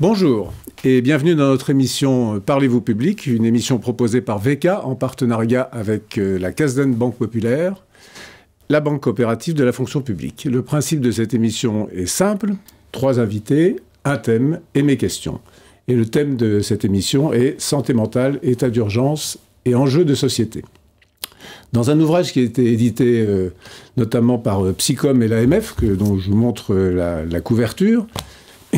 Bonjour et bienvenue dans notre émission Parlez-vous public, une émission proposée par VK en partenariat avec la Casden Banque Populaire, la banque coopérative de la fonction publique. Le principe de cette émission est simple, 3 invités, un thème et mes questions. Et le thème de cette émission est santé mentale, état d'urgence et enjeux de société. Dans un ouvrage qui a été édité notamment par Psycom et l'AMF, dont je vous montre la couverture,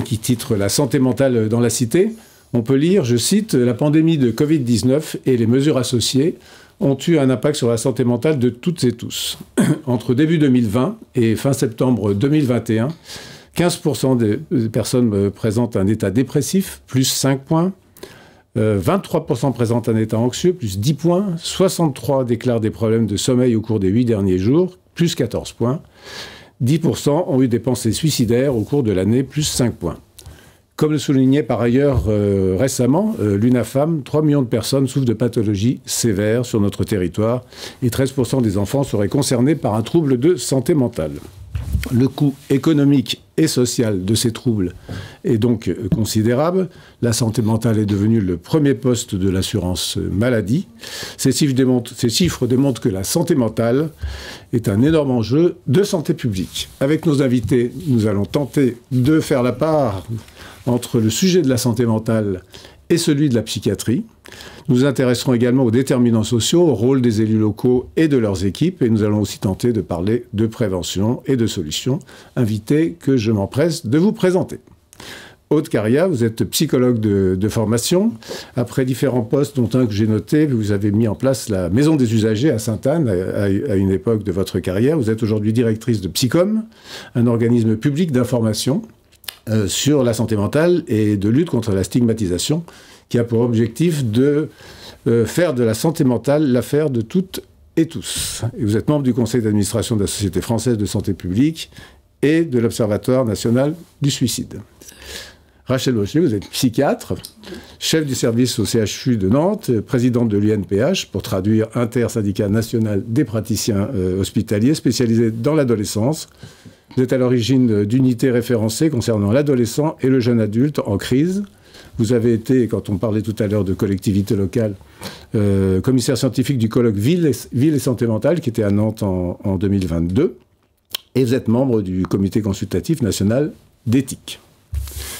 qui titre « La santé mentale dans la cité », on peut lire, je cite, « La pandémie de Covid-19 et les mesures associées ont eu un impact sur la santé mentale de toutes et tous. Entre début 2020 et fin septembre 2021, 15% des personnes présentent un état dépressif, plus 5 points, 23% présentent un état anxieux, plus 10 points, 63% déclarent des problèmes de sommeil au cours des 8 derniers jours, plus 14 points, 10% ont eu des pensées suicidaires au cours de l'année, plus 5 points. Comme le soulignait par ailleurs récemment l'UNAFAM, 3 millions de personnes souffrent de pathologies sévères sur notre territoire et 13% des enfants seraient concernés par un trouble de santé mentale. Le coût économique et social de ces troubles est donc considérable. La santé mentale est devenue le premier poste de l'assurance maladie. Ces chiffres démontrent que la santé mentale est un énorme enjeu de santé publique. Avec nos invités, nous allons tenter de faire la part entre le sujet de la santé mentale et celui de la psychiatrie. Nous nous intéresserons également aux déterminants sociaux, au rôle des élus locaux et de leurs équipes, et nous allons aussi tenter de parler de prévention et de solutions. Invité que je m'empresse de vous présenter. Aude Caria, vous êtes psychologue de formation. Après différents postes, dont un que j'ai noté, vous avez mis en place la Maison des usagers à Sainte-Anne à une époque de votre carrière. Vous êtes aujourd'hui directrice de Psycom, un organisme public d'information sur la santé mentale et de lutte contre la stigmatisation, qui a pour objectif de faire de la santé mentale l'affaire de toutes et tous. Et vous êtes membre du conseil d'administration de la Société française de santé publique et de l'Observatoire national du suicide. Rachel Hochelet, vous êtes psychiatre, chef du service au CHU de Nantes, présidente de l'UNPH, pour traduire Intersyndicat national des praticiens hospitaliers, spécialisé dans l'adolescence. Vous êtes à l'origine d'unités référencées concernant l'adolescent et le jeune adulte en crise. Vous avez été, quand on parlait tout à l'heure de collectivité locale, commissaire scientifique du colloque Ville et Santé Mentale, qui était à Nantes en 2022. Et vous êtes membre du comité consultatif national d'éthique.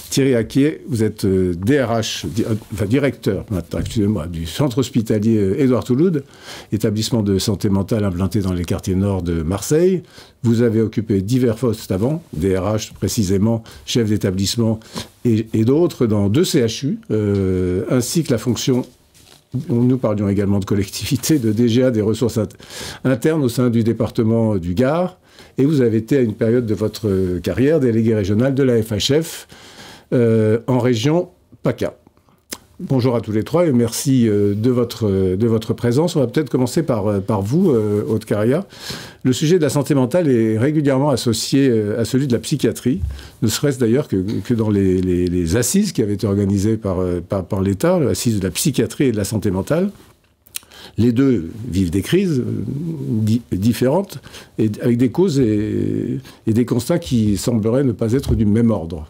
Thierry Acquier, vous êtes directeur du centre hospitalier Édouard Touloud, établissement de santé mentale implanté dans les quartiers nord de Marseille. Vous avez occupé divers postes avant, DRH précisément, chef d'établissement et d'autres dans 2 CHU, ainsi que la fonction, nous parlions également de collectivité, de DGA des ressources internes au sein du département du Gard. Et vous avez été à une période de votre carrière délégué régional de la FHF, en région PACA. Bonjour à tous les 3 et merci de votre présence. On va peut-être commencer par vous, Aude Caria. Le sujet de la santé mentale est régulièrement associé à celui de la psychiatrie, ne serait-ce d'ailleurs que dans les assises qui avaient été organisées par l'État, l'assise de la psychiatrie et de la santé mentale. Les deux vivent des crises différentes, et avec des causes et des constats qui sembleraient ne pas être du même ordre.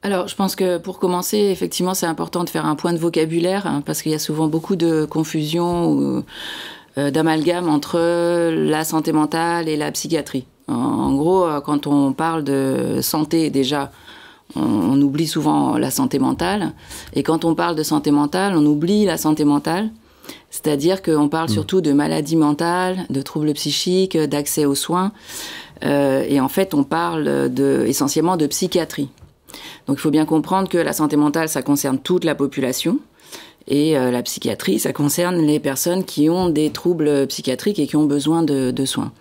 Alors, je pense que pour commencer, effectivement, c'est important de faire un point de vocabulaire, parce qu'il y a souvent beaucoup de confusion ou d'amalgame entre la santé mentale et la psychiatrie. En gros, quand on parle de santé, déjà, on oublie souvent la santé mentale. Et quand on parle de santé mentale, on oublie la santé mentale. C'est-à-dire qu'on parle surtout de maladies mentales, de troubles psychiques, d'accès aux soins. Et en fait, on parle essentiellement de psychiatrie. Donc il faut bien comprendre que la santé mentale, ça concerne toute la population. Et la psychiatrie, ça concerne les personnes qui ont des troubles psychiatriques et qui ont besoin de soins.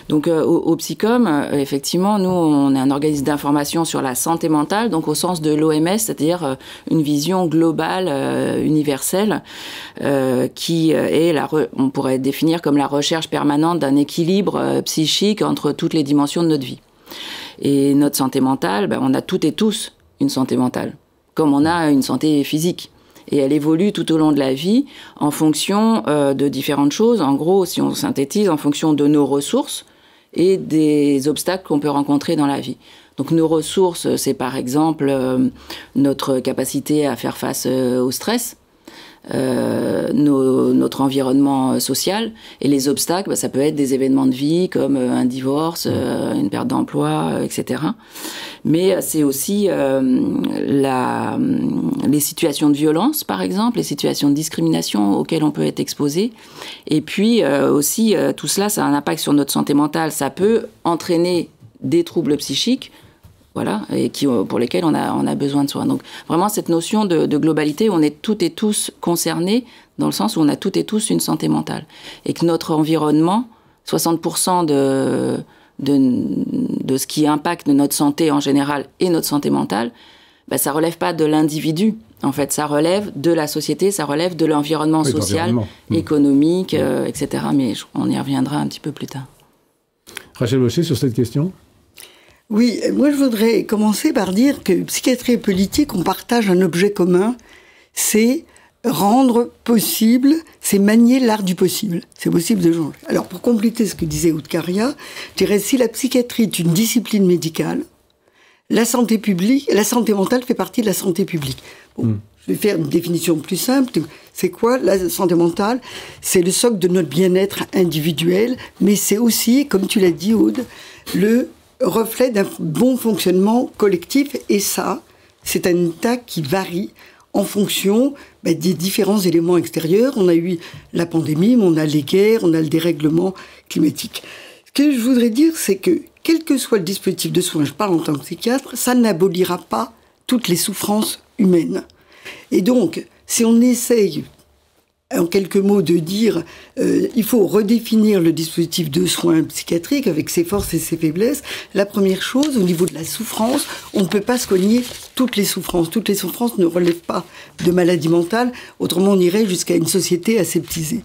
Donc au Psycom, effectivement, nous, on est un organisme d'information sur la santé mentale, donc au sens de l'OMS, c'est-à-dire une vision globale, universelle, qui est, on pourrait définir comme la recherche permanente d'un équilibre psychique entre toutes les dimensions de notre vie. Et notre santé mentale, on a toutes et tous une santé mentale. comme on a une santé physique. Et elle évolue tout au long de la vie en fonction de différentes choses. En gros, si on synthétise, en fonction de nos ressources et des obstacles qu'on peut rencontrer dans la vie. Donc nos ressources, c'est par exemple notre capacité à faire face au stress, notre environnement social, et les obstacles, ça peut être des événements de vie comme un divorce, une perte d'emploi, etc. Mais c'est aussi les situations de violence, par exemple, les situations de discrimination auxquelles on peut être exposé. Et puis aussi, tout cela, ça a un impact sur notre santé mentale. Ça peut entraîner des troubles psychiques, voilà, et pour lesquels on a besoin de soins. Donc vraiment cette notion de globalité, on est toutes et tous concernés dans le sens où on a toutes et tous une santé mentale. Et que notre environnement, 60% de ce qui impacte notre santé en général et notre santé mentale, ça relève pas de l'individu. En fait, ça relève de la société, ça relève de l'environnement social, économique, etc. Mais on y reviendra un petit peu plus tard. Rachel Baucher, sur cette question ? Oui, moi je voudrais commencer par dire que psychiatrie et politique, on partage un objet commun, c'est rendre possible, c'est manier l'art du possible. C'est possible de changer. Alors pour compléter ce que disait Oudkaria, je dirais si la psychiatrie est une discipline médicale, la santé mentale fait partie de la santé publique. Bon, je vais faire une définition plus simple. C'est quoi la santé mentale ? C'est le socle de notre bien-être individuel, mais c'est aussi, comme tu l'as dit Aude, le reflet d'un bon fonctionnement collectif, et ça, c'est un état qui varie en fonction des différents éléments extérieurs. On a eu la pandémie, mais on a les guerres, on a le dérèglement climatique. Ce que je voudrais dire, c'est que, quel que soit le dispositif de soins, je parle en tant que psychiatre, ça n'abolira pas toutes les souffrances humaines. Et donc, si on essaye, en quelques mots, de dire il faut redéfinir le dispositif de soins psychiatriques avec ses forces et ses faiblesses, la première chose, au niveau de la souffrance, on ne peut pas soigner toutes les souffrances. Toutes les souffrances ne relèvent pas de maladie mentale, autrement on irait jusqu'à une société aseptisée.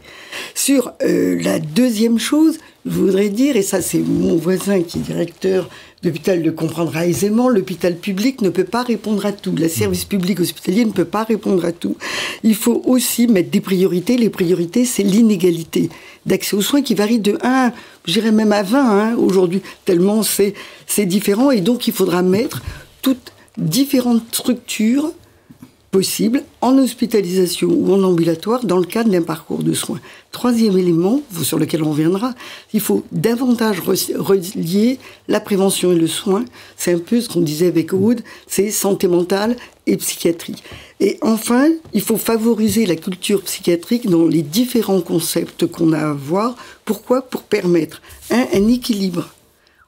Sur la deuxième chose, je voudrais dire, et ça c'est mon voisin qui est directeur d'hôpital le comprendra aisément, l'hôpital public ne peut pas répondre à tout. Le service public hospitalier ne peut pas répondre à tout. Il faut aussi mettre des priorités. Les priorités, c'est l'inégalité d'accès aux soins qui varie de 1, je dirais même à 20 aujourd'hui, tellement c'est différent. Et donc, il faudra mettre toutes différentes structures possibles en hospitalisation ou en ambulatoire dans le cadre d'un parcours de soins. Troisième élément, sur lequel on reviendra, il faut davantage relier la prévention et le soin. C'est un peu ce qu'on disait avec Aude, c'est santé mentale et psychiatrie. Et enfin, il faut favoriser la culture psychiatrique dans les différents concepts qu'on a à voir. Pourquoi ? Pour permettre un équilibre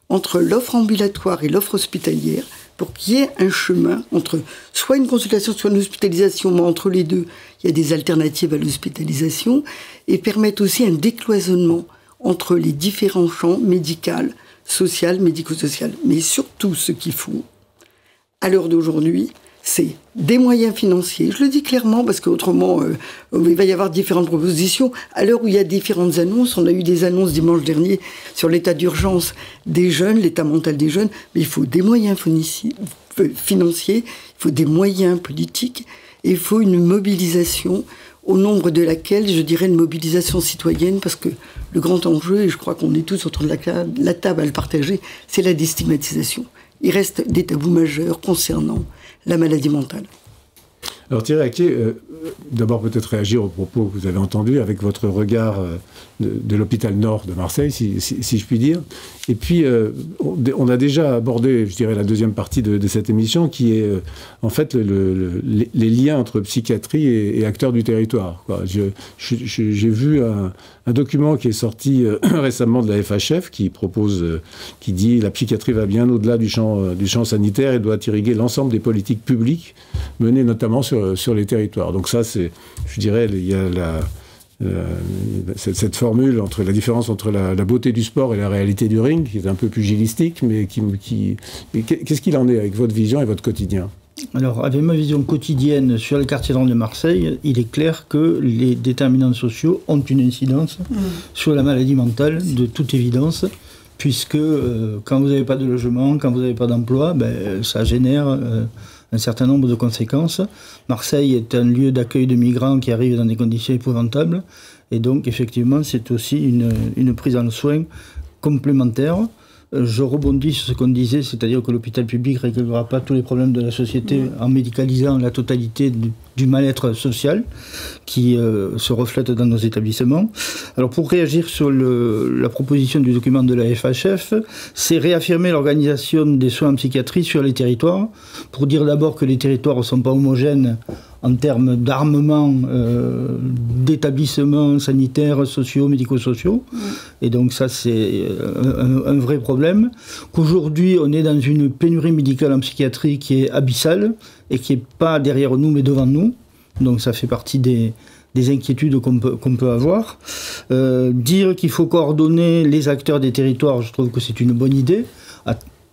entre l'offre ambulatoire et l'offre hospitalière, pour qu'il y ait un chemin entre soit une consultation, soit une hospitalisation, mais entre les deux, il y a des alternatives à l'hospitalisation, et permettre aussi un décloisonnement entre les différents champs médical, social, médico-social. Mais surtout, ce qu'il faut, à l'heure d'aujourd'hui, c'est des moyens financiers. Je le dis clairement parce qu'autrement, il va y avoir différentes propositions. À l'heure où il y a différentes annonces, on a eu des annonces dimanche dernier sur l'état d'urgence des jeunes, l'état mental des jeunes, mais il faut des moyens financiers, il faut des moyens politiques, et il faut une mobilisation au nombre de laquelle, je dirais, une mobilisation citoyenne, parce que le grand enjeu, et je crois qu'on est tous autour de la table à le partager, c'est la déstigmatisation. Il reste des tabous majeurs concernant la maladie mentale. Alors Thierry Acquier, d'abord peut-être réagir aux propos que vous avez entendus avec votre regard de l'hôpital Nord de Marseille, si je puis dire. Et puis, on a déjà abordé, je dirais, la deuxième partie de cette émission, qui est en fait les liens entre psychiatrie et acteurs du territoire, quoi. J'ai vu un document qui est sorti récemment de la FHF qui dit la psychiatrie va bien au-delà du champ sanitaire et doit irriguer l'ensemble des politiques publiques menées notamment sur les territoires. Donc ça, je dirais, il y a cette formule entre la différence entre la beauté du sport et la réalité du ring, qui est un peu pugilistique, mais qu'est-ce qu'il en est avec votre vision et votre quotidien ? Alors, avec ma vision quotidienne sur le quartier nord de Marseille, il est clair que les déterminants sociaux ont une incidence sur la maladie mentale, de toute évidence, puisque quand vous n'avez pas de logement, quand vous n'avez pas d'emploi, ça génère un certain nombre de conséquences. Marseille est un lieu d'accueil de migrants qui arrivent dans des conditions épouvantables. Et donc, effectivement, c'est aussi une prise en soin complémentaire. Je rebondis sur ce qu'on disait, c'est-à-dire que l'hôpital public ne réglera pas tous les problèmes de la société en médicalisant la totalité du mal-être social qui se reflète dans nos établissements. Alors pour réagir sur la proposition du document de la FHF, c'est réaffirmer l'organisation des soins en psychiatrie sur les territoires, pour dire d'abord que les territoires ne sont pas homogènes en termes d'armement d'établissements sanitaires, sociaux, médico-sociaux. Et donc ça, c'est un vrai problème. Qu'aujourd'hui, on est dans une pénurie médicale en psychiatrie qui est abyssale et qui n'est pas derrière nous, mais devant nous. Donc ça fait partie des inquiétudes qu'on peut avoir. Dire qu'il faut coordonner les acteurs des territoires, je trouve que c'est une bonne idée,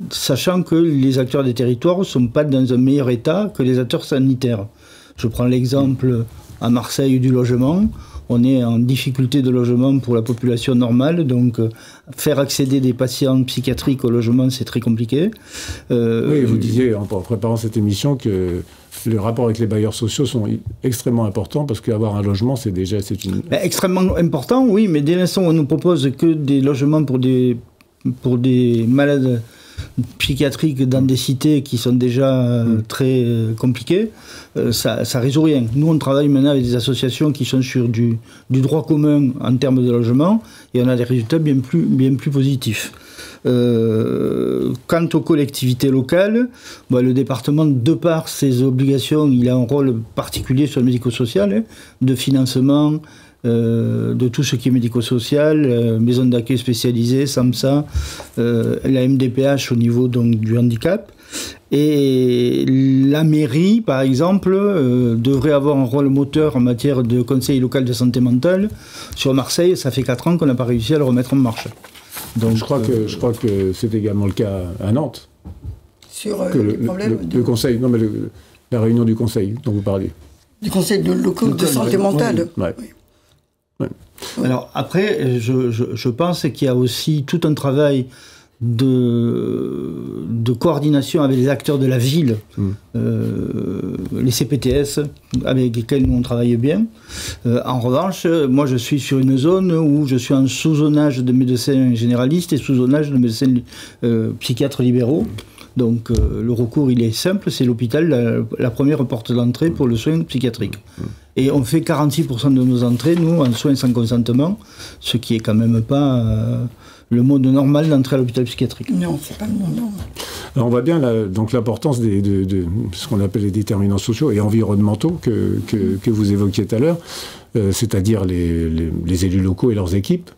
sachant que les acteurs des territoires ne sont pas dans un meilleur état que les acteurs sanitaires. Je prends l'exemple à Marseille du logement. On est en difficulté de logement pour la population normale, donc faire accéder des patients psychiatriques au logement, c'est très compliqué. Oui, vous disiez en préparant cette émission que les rapports avec les bailleurs sociaux sont extrêmement importants parce qu'avoir un logement, c'est une... Extrêmement important, oui, mais dès l'instant où on nous propose que des logements pour des malades psychiatriques dans des cités qui sont déjà très compliquées, ça résout rien. Nous, on travaille maintenant avec des associations qui sont sur du droit commun en termes de logement et on a des résultats bien plus positifs. Quant aux collectivités locales, le département, de par ses obligations, il a un rôle particulier sur le médico-social, de financement, de tout ce qui est médico-social, maison d'accueil spécialisée, SAMSA, la MDPH au niveau donc, du handicap. Et la mairie, par exemple, devrait avoir un rôle moteur en matière de conseil local de santé mentale. Sur Marseille, ça fait 4 ans qu'on n'a pas réussi à le remettre en marche. Donc, je crois que c'est également le cas à Nantes. Sur les problèmes le conseil, non mais la réunion du conseil dont vous parliez. Du conseil local de santé mentale. Ouais. Oui. Ouais. Alors après, je pense qu'il y a aussi tout un travail de coordination avec les acteurs de la ville, les CPTS, avec lesquels nous on travaille bien. En revanche, moi je suis sur une zone où je suis en sous-zonage de médecins généralistes et sous-zonage de médecins psychiatres libéraux. Donc le recours, il est simple, c'est l'hôpital, la première porte d'entrée pour le soin psychiatrique. Et on fait 46% de nos entrées, nous, en soins sans consentement, ce qui est quand même pas le mode normal d'entrer à l'hôpital psychiatrique. Non, c'est pas le mode normal. Alors on voit bien donc l'importance de ce qu'on appelle les déterminants sociaux et environnementaux que vous évoquiez tout à l'heure, c'est-à-dire les élus locaux et leurs équipes.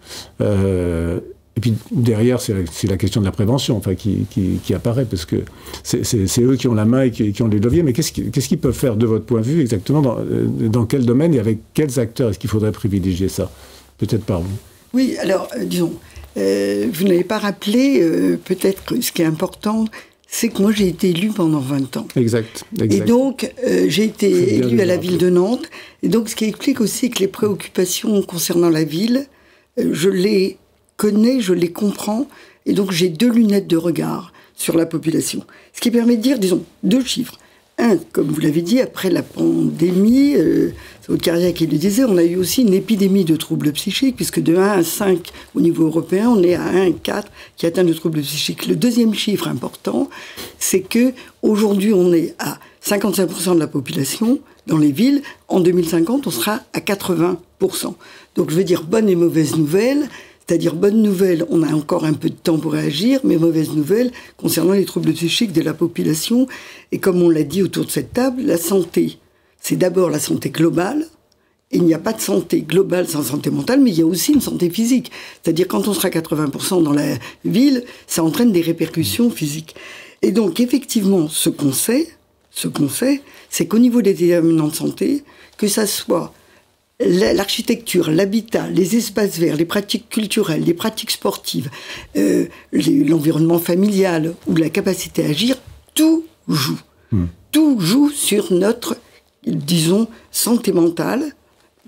Et puis derrière, c'est la question de la prévention enfin, qui apparaît, parce que c'est eux qui ont la main et qui ont les leviers. Mais qu'est-ce qu'ils peuvent faire de votre point de vue exactement dans quel domaine et avec quels acteurs est-ce qu'il faudrait privilégier ça? Peut-être par vous. Oui, alors disons, vous n'avez pas rappelé, peut-être que ce qui est important, c'est que moi j'ai été élue pendant 20 ans. Exact. Et donc j'ai été élue à la ville de Nantes. Et donc ce qui explique aussi que les préoccupations concernant la ville, je les connais, je les comprends, et donc j'ai 2 lunettes de regard sur la population. Ce qui permet de dire, disons, 2 chiffres. Un, comme vous l'avez dit, après la pandémie, c'est votre carrière qui le disait, on a eu aussi une épidémie de troubles psychiques, puisque de 1 à 5 au niveau européen, on est à 1 à 4 qui atteint de troubles psychiques. Le deuxième chiffre important, c'est que aujourd'hui on est à 55% de la population dans les villes. En 2050, on sera à 80%. Donc je veux dire, bonne et mauvaise nouvelle. C'est-à-dire, bonne nouvelle, on a encore un peu de temps pour réagir, mais mauvaise nouvelle concernant les troubles psychiques de la population. Et comme on l'a dit autour de cette table, la santé, c'est d'abord la santé globale. Il n'y a pas de santé globale sans santé mentale, mais il y a aussi une santé physique. C'est-à-dire, quand on sera à 80% dans la ville, ça entraîne des répercussions physiques. Et donc, effectivement, ce qu'on sait, c'est qu'au niveau des déterminants de santé, que ça soit l'architecture, l'habitat, les espaces verts, les pratiques culturelles, les pratiques sportives, l'environnement familial ou la capacité à agir, tout joue. Tout joue sur notre, disons, santé mentale.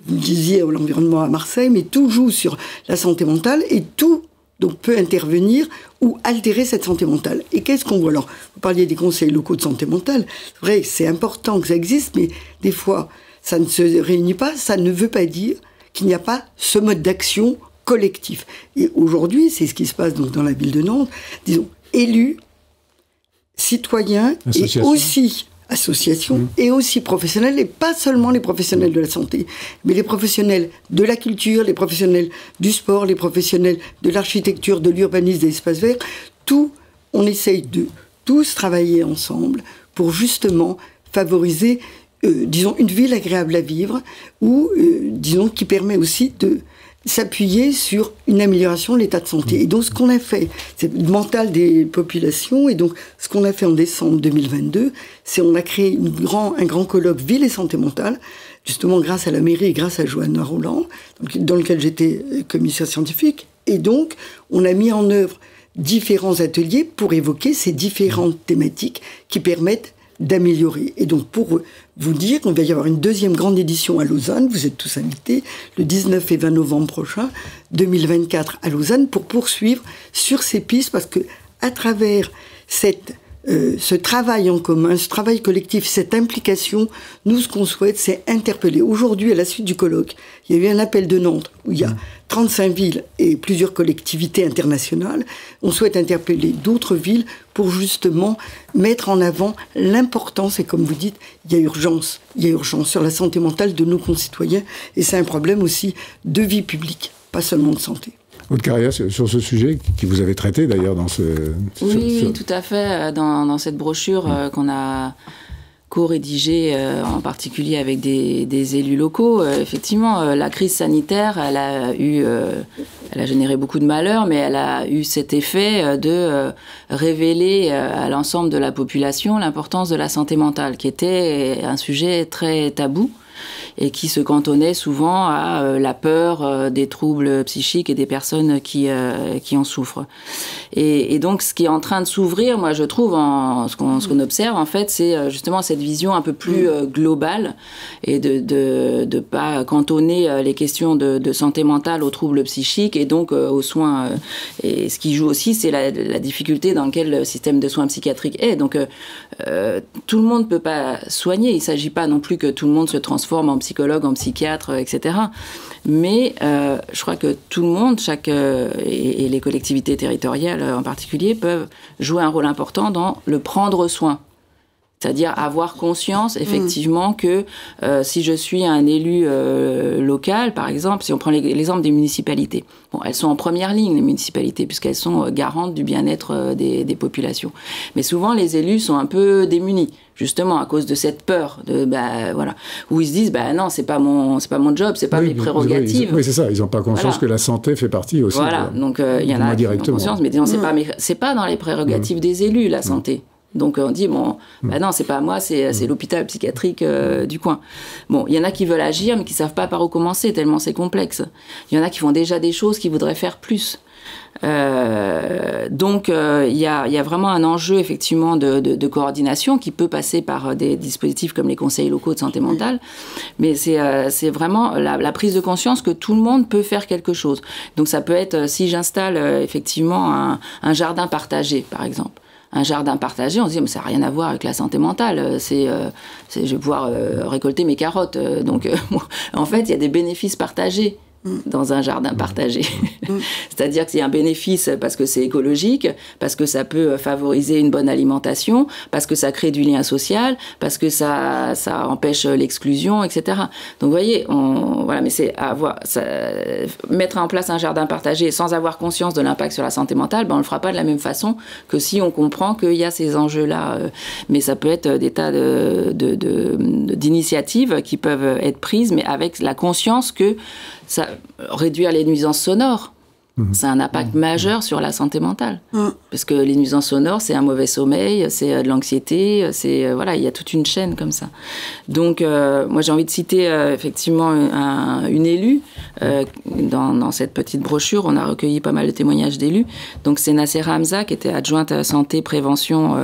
Vous disiez l'environnement à Marseille, mais tout joue sur la santé mentale et tout donc peut intervenir ou altérer cette santé mentale. Et qu'est-ce qu'on voit? Alors, vous parliez des conseils locaux de santé mentale. C'est vrai que c'est important que ça existe, mais des fois, ça ne se réunit pas. Ça ne veut pas dire qu'il n'y a pas ce mode d'action collectif. Et aujourd'hui, c'est ce qui se passe donc dans la ville de Nantes. Disons, élus, citoyens et aussi associations et aussi professionnels, et pas seulement les professionnels de la santé, mais les professionnels de la culture, les professionnels du sport, les professionnels de l'architecture, de l'urbanisme, des espaces verts. Tout, on essaye de tous travailler ensemble pour justement favoriser, disons, une ville agréable à vivre, ou, disons, qui permet aussi de s'appuyer sur une amélioration de l'état de santé. Et donc, ce qu'on a fait, c'est le mental des populations. Et donc, ce qu'on a fait en décembre 2022, c'est on a créé un grand colloque Ville et Santé Mentale, justement grâce à la mairie et grâce à Johanna Roland, dans lequel j'étais commissaire scientifique. Et donc, on a mis en œuvre différents ateliers pour évoquer ces différentes thématiques qui permettent d'améliorer. Et donc, pour vous dire qu'on va y avoir une deuxième grande édition à Lausanne, vous êtes tous invités, le 19 et 20 novembre prochain, 2024 à Lausanne, pour poursuivre sur ces pistes, parce que à travers ce travail en commun, ce travail collectif, cette implication, nous, ce qu'on souhaite, c'est interpeller. Aujourd'hui, à la suite du colloque, il y a eu un appel de Nantes, où il y a 35 villes et plusieurs collectivités internationales. On souhaite interpeller d'autres villes pour justement mettre en avant l'importance, et comme vous dites, il y a urgence sur la santé mentale de nos concitoyens, et c'est un problème aussi de vie publique, pas seulement de santé. Aude Carrière, sur ce sujet, qui vous avez traité d'ailleurs dans ce... Oui, tout à fait. Dans cette brochure qu'on a co-rédigée, en particulier avec des élus locaux, effectivement, la crise sanitaire, elle a généré beaucoup de malheur, mais elle a eu cet effet de révéler à l'ensemble de la population l'importance de la santé mentale, qui était un sujet très tabou, et qui se cantonnait souvent à la peur des troubles psychiques et des personnes qui en souffrent. Et donc, ce qui est en train de s'ouvrir, moi, je trouve, ce qu'on observe, en fait, c'est justement cette vision un peu plus globale, et de pas cantonner les questions de santé mentale aux troubles psychiques et donc aux soins. Et ce qui joue aussi, c'est la difficulté dans laquelle le système de soins psychiatriques est. Donc, tout le monde ne peut pas soigner. Il ne s'agit pas non plus que tout le monde se transforme en psychologue, en psychiatre, etc. Mais je crois que tout le monde, et les collectivités territoriales en particulier, peuvent jouer un rôle important dans le prendre soin. C'est-à-dire avoir conscience, effectivement, que si je suis un élu local, par exemple, si on prend l'exemple des municipalités, bon, elles sont en première ligne, les municipalités, puisqu'elles sont garantes du bien-être des populations. Mais souvent, les élus sont un peu démunis, justement, à cause de cette peur, voilà, où ils se disent, non, c'est pas mon job, c'est pas mes prérogatives. Oui, c'est ça, ils n'ont pas conscience que la santé fait partie aussi. Voilà, donc il y en a qui ont conscience, mais disons, c'est pas dans les prérogatives des élus, la santé. Donc on dit, non, c'est pas moi, c'est l'hôpital psychiatrique du coin. Bon, il y en a qui veulent agir, mais qui savent pas par où commencer, tellement c'est complexe. Il y en a qui font déjà des choses qui voudraient faire plus. Donc il y a vraiment un enjeu, effectivement, de coordination qui peut passer par des dispositifs comme les conseils locaux de santé mentale, mais c'est vraiment la prise de conscience que tout le monde peut faire quelque chose. Donc ça peut être, si j'installe effectivement un jardin partagé, par exemple. Un jardin partagé, on se dit, mais ça n'a rien à voir avec la santé mentale. Je vais pouvoir récolter mes carottes. Donc, en fait, il y a des bénéfices partagés dans un jardin partagé. C'est-à-dire qu'il y a un bénéfice parce que c'est écologique, parce que ça peut favoriser une bonne alimentation, parce que ça crée du lien social, parce que ça empêche l'exclusion, etc. Donc, vous voyez, mais c'est mettre en place un jardin partagé sans avoir conscience de l'impact sur la santé mentale, on ne le fera pas de la même façon que si on comprend qu'il y a ces enjeux-là. Mais ça peut être des tas d'initiatives qui peuvent être prises, mais avec la conscience que réduire les nuisances sonores, c'est un impact majeur sur la santé mentale. Parce que les nuisances sonores, c'est un mauvais sommeil, c'est de l'anxiété, il y a toute une chaîne comme ça. Donc, moi, j'ai envie de citer effectivement une élue. Dans cette petite brochure, on a recueilli pas mal de témoignages d'élus. Donc, c'est Nassera Hamza, qui était adjointe santé prévention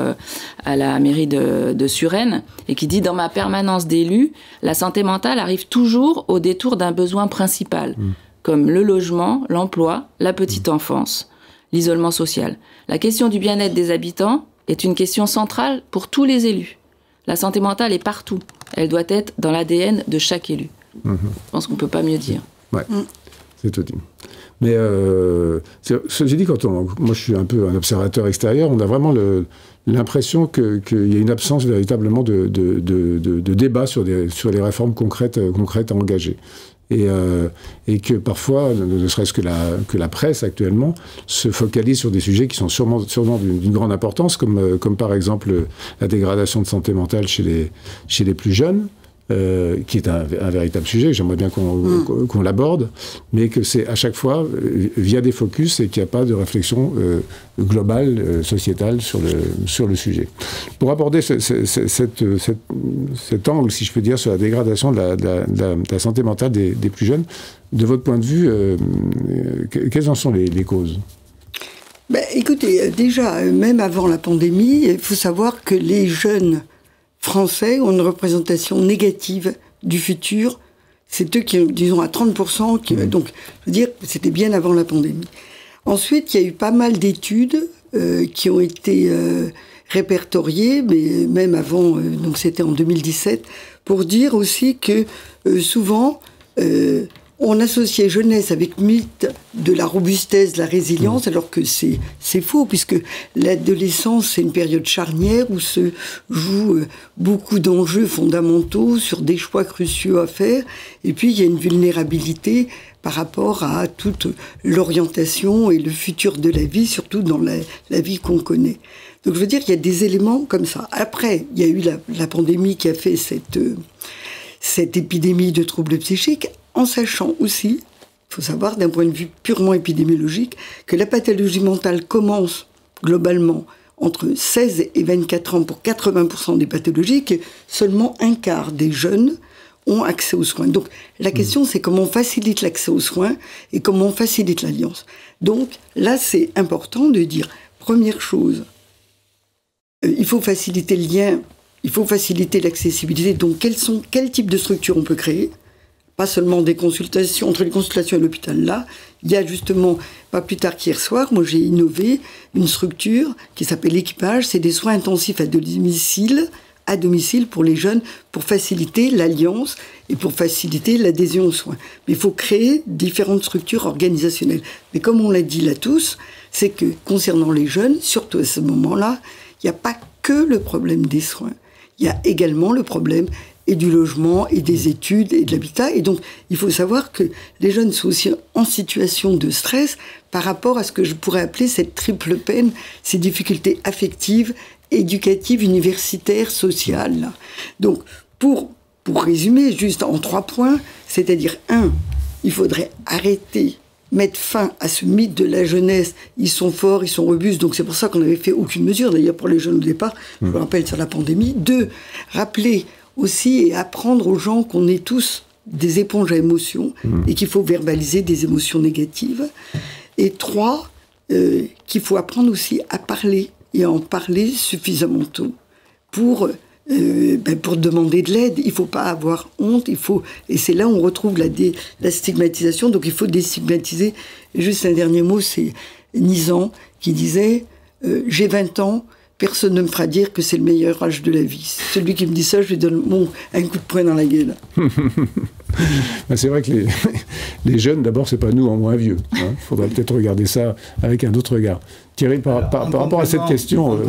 à la mairie de Suresnes, et qui dit, dans ma permanence d'élu, la santé mentale arrive toujours au détour d'un besoin principal. Comme le logement, l'emploi, la petite enfance. l'isolement social. La question du bien-être des habitants est une question centrale pour tous les élus. La santé mentale est partout. Elle doit être dans l'ADN de chaque élu. Je pense qu'on ne peut pas mieux dire. Ouais, c'est tout dit. Mais j'ai dit, moi je suis un peu un observateur extérieur, on a vraiment l'impression qu'il y a une absence véritablement de débat sur les réformes concrètes à engager. Et que parfois, ne serait-ce que la presse actuellement, se focalise sur des sujets qui sont sûrement d'une grande importance, comme par exemple la dégradation de santé mentale chez les plus jeunes, qui est un véritable sujet, j'aimerais bien qu'on l'aborde, mais que c'est à chaque fois via des focus et qu'il n'y a pas de réflexion globale, sociétale sur le sujet. Pour aborder cet angle, si je peux dire, sur la dégradation de la santé mentale des plus jeunes, de votre point de vue, quelles en sont les causes ? Écoutez, déjà, même avant la pandémie, il faut savoir que les jeunes Français ont une représentation négative du futur. C'est eux qui, disons, à 30%. Donc, je veux dire, c'était bien avant la pandémie. Ensuite, il y a eu pas mal d'études qui ont été répertoriées, mais même avant, donc c'était en 2017, pour dire aussi que souvent, on associait jeunesse avec mythe de la robustesse, de la résilience, alors que c'est faux, puisque l'adolescence, c'est une période charnière où se jouent beaucoup d'enjeux fondamentaux sur des choix cruciaux à faire, et puis il y a une vulnérabilité par rapport à toute l'orientation et le futur de la vie, surtout dans la vie qu'on connaît. Donc je veux dire, il y a des éléments comme ça. Après, il y a eu la pandémie qui a fait cette épidémie de troubles psychiques, en sachant aussi, il faut savoir d'un point de vue purement épidémiologique, que la pathologie mentale commence globalement entre 16 et 24 ans pour 80% des pathologies, que seulement un quart des jeunes ont accès aux soins. Donc la question, c'est comment on facilite l'accès aux soins et comment on facilite l'alliance. Donc là, c'est important de dire, première chose, il faut faciliter le lien, il faut faciliter l'accessibilité. Donc quel type de structure on peut créer ? Pas seulement des consultations, entre les consultations et l'hôpital, là, il y a justement, pas plus tard qu'hier soir, moi j'ai innové une structure qui s'appelle l'équipage, c'est des soins intensifs à domicile pour les jeunes, pour faciliter l'alliance et pour faciliter l'adhésion aux soins. Mais il faut créer différentes structures organisationnelles. Mais comme on l'a dit là tous, c'est que concernant les jeunes, surtout à ce moment-là, il n'y a pas que le problème des soins, il y a également le problème et du logement, et des études, et de l'habitat. Et donc, il faut savoir que les jeunes sont aussi en situation de stress par rapport à ce que je pourrais appeler cette triple peine, ces difficultés affectives, éducatives, universitaires, sociales. Donc, pour résumer, juste en 3 points, c'est-à-dire, 1, il faudrait arrêter, mettre fin à ce mythe de la jeunesse. Ils sont forts, ils sont robustes, donc c'est pour ça qu'on n'avait fait aucune mesure, d'ailleurs, pour les jeunes au départ, je me rappelle sur la pandémie. 2, rappeler aussi et apprendre aux gens qu'on est tous des éponges à émotions et qu'il faut verbaliser des émotions négatives. Et 3, qu'il faut apprendre aussi à parler et à en parler suffisamment tôt pour demander de l'aide. Il ne faut pas avoir honte, et c'est là où on retrouve la stigmatisation, donc il faut déstigmatiser. Et juste un dernier mot, c'est Nizan qui disait « J'ai 20 ans, personne ne me fera dire que c'est le meilleur âge de la vie. » Celui qui me dit ça, je lui donne un coup de poing dans la gueule. C'est vrai que les jeunes, d'abord, c'est pas nous en moins vieux. Il faudrait peut-être regarder ça avec un autre regard. Thierry, par rapport à cette question...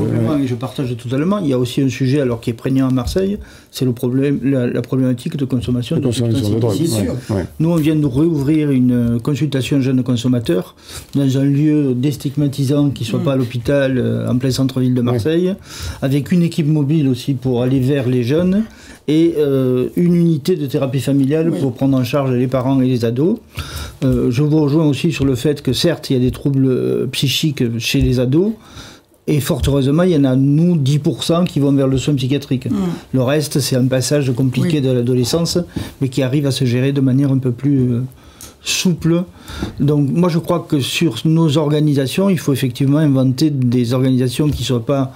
je partage totalement. Il y a aussi un sujet qui est prégnant à Marseille, c'est la problématique de consommation de substances illicites. Nous, on vient de réouvrir une consultation jeunes consommateurs dans un lieu déstigmatisant qui ne soit pas à l'hôpital, en plein centre-ville de Marseille, avec une équipe mobile aussi pour aller vers les jeunes, et une unité de thérapie familiale pour prendre en charge les parents et les ados. Je vous rejoins aussi sur le fait que certes, il y a des troubles psychiques chez les ados, et fort heureusement, il y en a, 10% qui vont vers le soin psychiatrique. Le reste, c'est un passage compliqué de l'adolescence, mais qui arrive à se gérer de manière un peu plus souple. Donc moi, je crois que sur nos organisations, il faut effectivement inventer des organisations qui ne soient pas...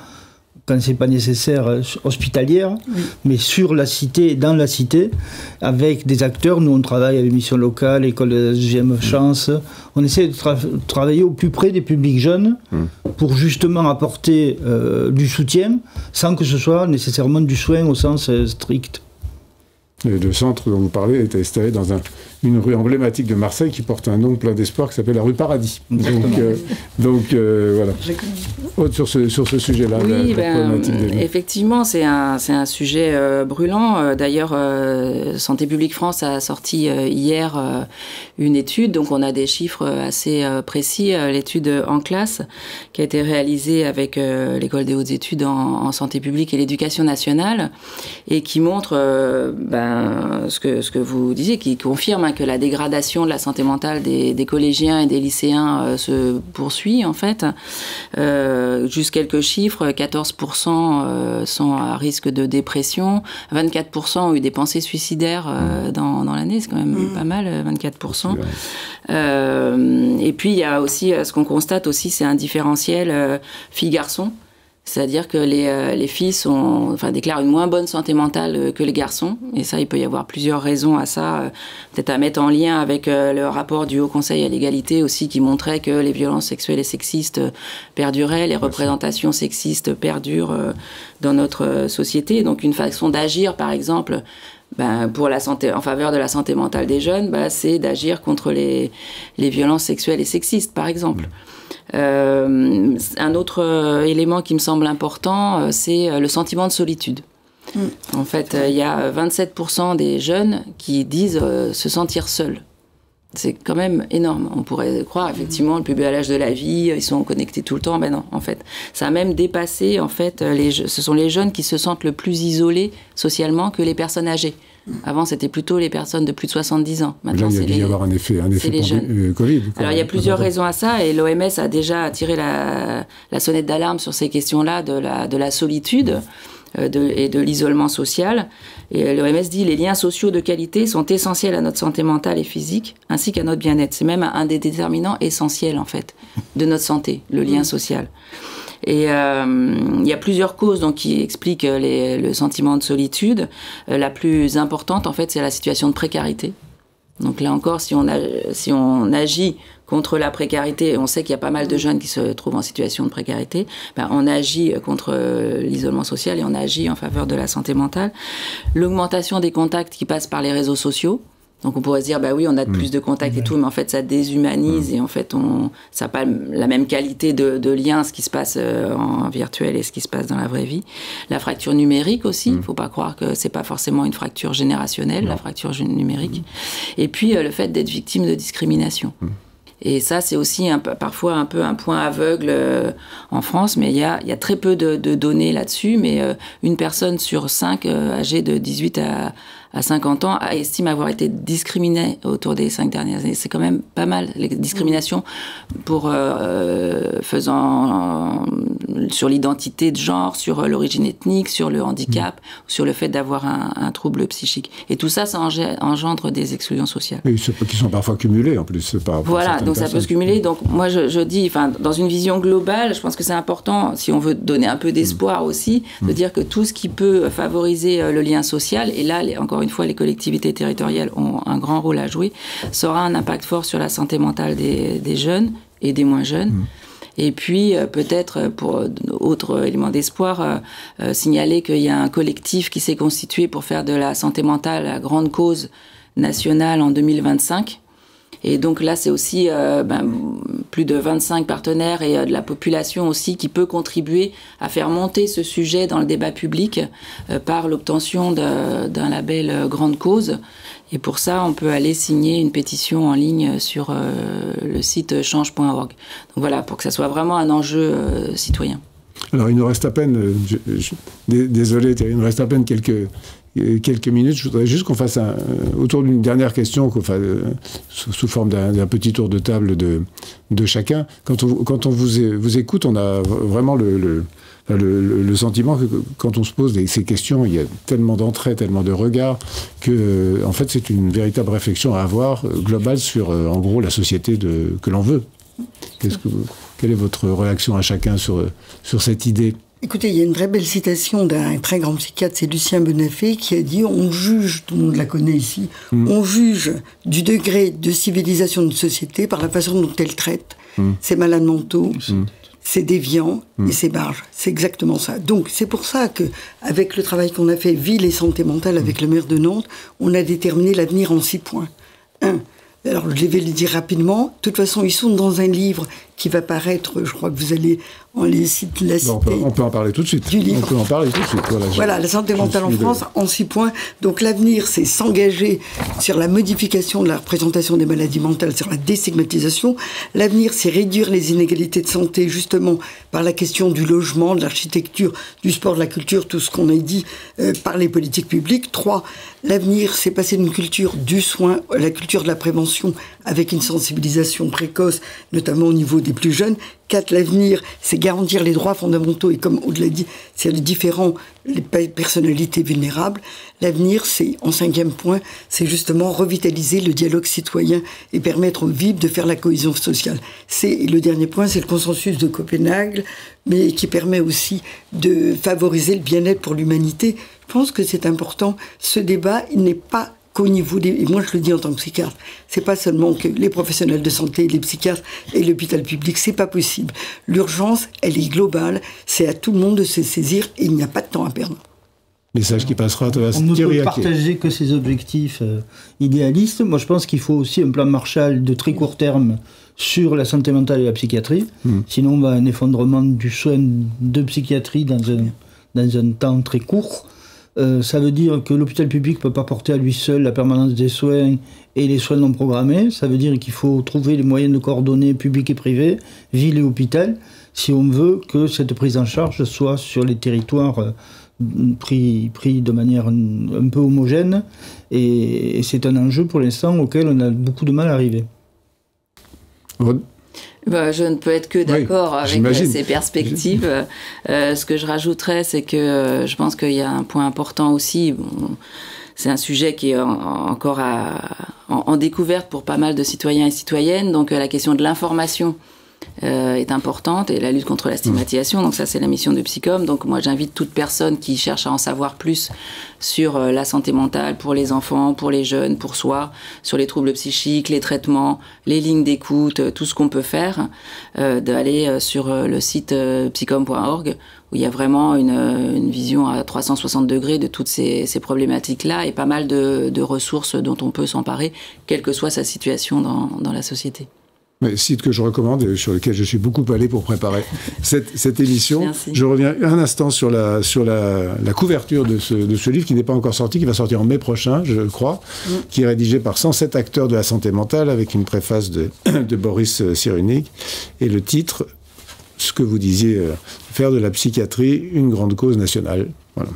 quand c'est pas nécessaire, hospitalière, mais sur la cité, dans la cité, avec des acteurs. Nous, on travaille avec Mission Locale, École de la deuxième chance. On essaie de travailler au plus près des publics jeunes pour justement apporter du soutien sans que ce soit nécessairement du soin au sens strict. Le centre dont vous parlez est installé dans une rue emblématique de Marseille qui porte un nom plein d'espoir qui s'appelle la rue Paradis. Donc voilà. Aude, sur ce sujet-là, oui, effectivement, c'est un sujet brûlant. D'ailleurs, Santé publique France a sorti hier une étude, donc on a des chiffres assez précis. L'étude En classe, qui a été réalisée avec l'École des hautes études en santé publique et l'éducation nationale, et qui montre ce que vous disiez, qui confirme que la dégradation de la santé mentale des collégiens et des lycéens se poursuit, en fait. Juste quelques chiffres, 14% sont à risque de dépression, 24% ont eu des pensées suicidaires dans l'année, c'est quand même pas mal, 24%. Et puis il y a aussi, ce qu'on constate aussi, c'est un différentiel filles-garçons. C'est-à-dire que les filles déclarent une moins bonne santé mentale que les garçons. Et ça, il peut y avoir plusieurs raisons à ça. Peut-être à mettre en lien avec le rapport du Haut Conseil à l'égalité aussi, qui montrait que les violences sexuelles et sexistes perduraient, les représentations sexistes perdurent dans notre société. Donc une façon d'agir, par exemple, pour la santé, en faveur de la santé mentale des jeunes, c'est d'agir contre les violences sexuelles et sexistes, par exemple. Un autre élément qui me semble important, c'est le sentiment de solitude. En fait, il y a 27% des jeunes qui disent se sentir seuls. C'est quand même énorme. On pourrait croire, effectivement, le plus bel âge de la vie, ils sont connectés tout le temps. Ben non, en fait. Ça a même dépassé, en fait, ce sont les jeunes qui se sentent le plus isolés socialement que les personnes âgées. Avant, c'était plutôt les personnes de plus de 70 ans. Maintenant, là, il y a dû y avoir un effet Covid. Alors, il y a plusieurs raisons à ça, et l'OMS a déjà tiré la sonnette d'alarme sur ces questions-là de la solitude et de l'isolement social. Et l'OMS dit les liens sociaux de qualité sont essentiels à notre santé mentale et physique, ainsi qu'à notre bien-être. C'est même un des déterminants essentiels, en fait, de notre santé, le lien social. Et il y a plusieurs causes donc, qui expliquent le sentiment de solitude. La plus importante, en fait, c'est la situation de précarité. Donc là encore, si on agit contre la précarité, on sait qu'il y a pas mal de jeunes qui se trouvent en situation de précarité, on agit contre l'isolement social et on agit en faveur de la santé mentale. L'augmentation des contacts qui passent par les réseaux sociaux. Donc on pourrait se dire, oui, on a plus de contacts et tout, mais en fait, ça déshumanise et en fait, ça n'a pas la même qualité de lien, ce qui se passe en virtuel et ce qui se passe dans la vraie vie. La fracture numérique aussi, il ne faut pas croire que c'est pas forcément une fracture générationnelle, la fracture numérique. Et puis, le fait d'être victime de discrimination. Et ça, c'est aussi parfois un peu un point aveugle en France, mais il y a très peu de données là-dessus, mais une personne sur 5 âgée de 18 à 50 ans estime avoir été discriminée autour des 5 dernières années. C'est quand même pas mal, les discriminations sur l'identité de genre, sur l'origine ethnique, sur le handicap, sur le fait d'avoir un trouble psychique. Et tout ça, ça engendre des exclusions sociales. Et qui sont parfois cumulées en plus. Voilà, donc ça peut se cumuler. Donc moi, je dis, dans une vision globale, je pense que c'est important, si on veut donner un peu d'espoir aussi, de dire que tout ce qui peut favoriser le lien social, et là, encore une fois, les collectivités territoriales ont un grand rôle à jouer, ça aura un impact fort sur la santé mentale des jeunes et des moins jeunes. Et puis, peut-être, pour autre élément d'espoir, signaler qu'il y a un collectif qui s'est constitué pour faire de la santé mentale la grande cause nationale en 2025. Et donc là, c'est aussi plus de 25 partenaires et de la population aussi qui peut contribuer à faire monter ce sujet dans le débat public par l'obtention d'un label grande cause. Et pour ça, on peut aller signer une pétition en ligne sur le site change.org. Donc voilà, pour que ça soit vraiment un enjeu citoyen. Alors, il nous reste à peine, désolé Thierry, il nous reste à peine quelques minutes. Je voudrais juste qu'on fasse autour d'une dernière question, sous forme d'un petit tour de table de chacun. Quand on vous écoute, on a vraiment le sentiment que quand on se pose ces questions, il y a tellement d'entrées, tellement de regards, que en fait c'est une véritable réflexion à avoir globale sur en gros la société que l'on veut. Quelle est votre réaction à chacun sur cette idée ? Écoutez, il y a une très belle citation d'un très grand psychiatre, c'est Lucien Bonafé, qui a dit « On juge, tout le monde la connaît ici, on juge du degré de civilisation d'une société par la façon dont elle traite ses malades mentaux, c'est déviant et c'est barge. C'est exactement ça. Donc, c'est pour ça que, avec le travail qu'on a fait, Ville et santé mentale, avec le maire de Nantes, on a déterminé l'avenir en 6 points. 1. Alors, je vais le dire rapidement. De toute façon, ils sont dans un livre qui va paraître, je crois que vous allez en les citer. On peut en parler tout de suite. On peut en parler tout de suite. Voilà, la santé mentale en France, en 6 points. Donc l'avenir, c'est s'engager sur la modification de la représentation des maladies mentales, sur la déstigmatisation. L'avenir, c'est réduire les inégalités de santé, justement, par la question du logement, de l'architecture, du sport, de la culture, tout ce qu'on a dit par les politiques publiques. 3, l'avenir, c'est passer d'une culture du soin à la culture de la prévention, avec une sensibilisation précoce, notamment au niveau des plus jeunes. 4, l'avenir, c'est garantir les droits fondamentaux et comme Aude l'a dit, c'est les différents, les personnalités vulnérables. L'avenir, c'est, en 5e point, c'est justement revitaliser le dialogue citoyen et permettre aux VIB de faire la cohésion sociale. Le dernier point, c'est le consensus de Copenhague, mais qui permet aussi de favoriser le bien-être pour l'humanité. Je pense que c'est important. Ce débat, il n'est pas qu'au niveau des... Et moi, je le dis en tant que psychiatre, c'est pas seulement que les professionnels de santé, les psychiatres et l'hôpital public, c'est pas possible. L'urgence, elle est globale, c'est à tout le monde de se saisir et il n'y a pas de temps à perdre. Message qui passera à travers On ne peut partager que ces objectifs idéalistes. Moi, je pense qu'il faut aussi un plan Marshall de très court terme sur la santé mentale et la psychiatrie. Sinon, on va à un effondrement du soin de psychiatrie dans un temps très court. Ça veut dire que l'hôpital public ne peut pas porter à lui seul la permanence des soins et les soins non programmés. Ça veut dire qu'il faut trouver les moyens de coordonner public et privé, ville et hôpital, si on veut que cette prise en charge soit sur les territoires pris de manière un peu homogène. Et c'est un enjeu pour l'instant auquel on a beaucoup de mal à arriver. Je ne peux être que d'accord avec ces perspectives. Ce que je rajouterais, c'est que je pense qu'il y a un point important aussi. C'est un sujet qui est encore en découverte pour pas mal de citoyens et citoyennes. Donc la question de l'information est importante et la lutte contre la stigmatisation. Donc ça, c'est la mission de Psycom. Donc moi, j'invite toute personne qui cherche à en savoir plus sur la santé mentale pour les enfants, pour les jeunes, pour soi, sur les troubles psychiques, les traitements, les lignes d'écoute, tout ce qu'on peut faire, d'aller sur le site psycom.org où il y a vraiment une vision à 360 degrés de toutes ces problématiques-là et pas mal de ressources dont on peut s'emparer, quelle que soit sa situation dans la société. Site que je recommande et sur lequel je suis beaucoup allé pour préparer cette émission. Merci. Je reviens un instant sur la couverture de ce livre qui n'est pas encore sorti, qui va sortir en mai prochain, je crois, qui est rédigé par 107 acteurs de la santé mentale avec une préface de Boris Cyrulnik. Et le titre, ce que vous disiez, faire de la psychiatrie une grande cause nationale. Voilà.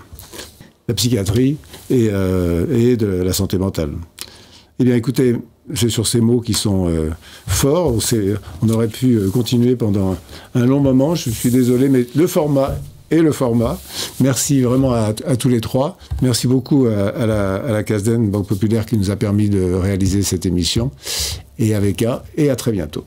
La psychiatrie et de la santé mentale. Eh bien, écoutez, c'est sur ces mots qui sont forts. On aurait pu continuer pendant un long moment. Je suis désolé, mais le format est le format. Merci vraiment à tous les trois. Merci beaucoup à la Casden, Banque Populaire, qui nous a permis de réaliser cette émission. Et à VK, et à très bientôt.